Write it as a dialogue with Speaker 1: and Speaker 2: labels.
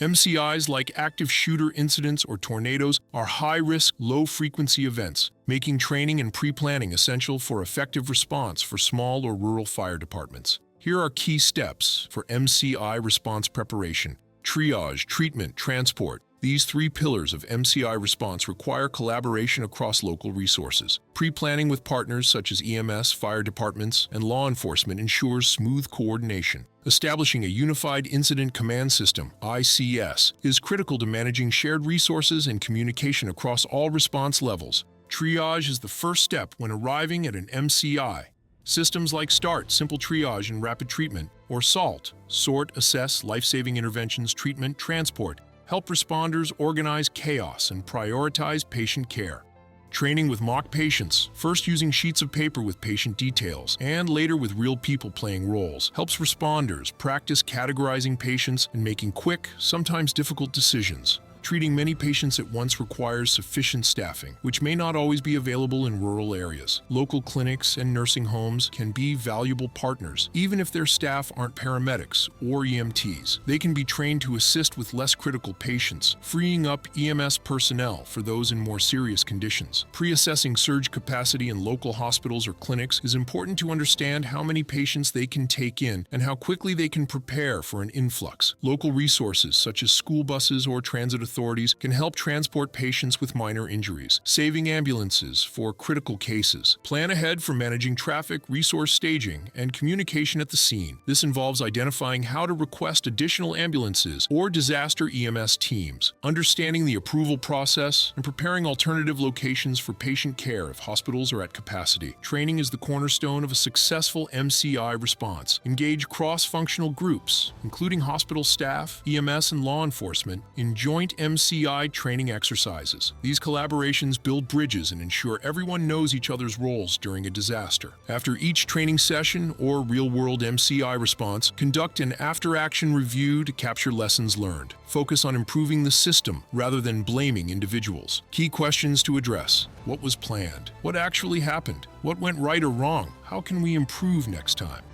Speaker 1: MCIs, like active shooter incidents or tornadoes, are high-risk, low-frequency events, making training and pre-planning essential for effective response for small or rural fire departments. Here are key steps for MCI response preparation: triage, treatment, transport. These three pillars of MCI response require collaboration across local resources. Pre-planning with partners such as EMS, fire departments, and law enforcement ensures smooth coordination. Establishing a unified incident command system, ICS, is critical to managing shared resources and communication across all response levels. Triage is the first step when arriving at an MCI. Systems like START, Simple Triage and Rapid Treatment, or SALT, Sort, Assess, Life-Saving Interventions, Treatment, Transport, help responders organize chaos and prioritize patient care. Training with mock patients, first using sheets of paper with patient details, and later with real people playing roles, helps responders practice categorizing patients and making quick, sometimes difficult decisions. Treating many patients at once requires sufficient staffing, which may not always be available in rural areas. Local clinics and nursing homes can be valuable partners, even if their staff aren't paramedics or EMTs. They can be trained to assist with less critical patients, freeing up EMS personnel for those in more serious conditions. Pre-assessing surge capacity in local hospitals or clinics is important to understand how many patients they can take in and how quickly they can prepare for an influx. Local resources such as school buses or transit authorities can help transport patients with minor injuries, saving ambulances for critical cases. Plan ahead for managing traffic, resource staging, and communication at the scene. This involves identifying how to request additional ambulances or disaster EMS teams, understanding the approval process, and preparing alternative locations for patient care if hospitals are at capacity. Training is the cornerstone of a successful MCI response. Engage cross-functional groups, including hospital staff, EMS, and law enforcement, in joint MCI training exercises. These collaborations build bridges and ensure everyone knows each other's roles during a disaster. After each training session or real-world MCI response, conduct an after-action review to capture lessons learned. Focus on improving the system rather than blaming individuals. Key questions to address: what was planned? What actually happened? What went right or wrong? How can we improve next time?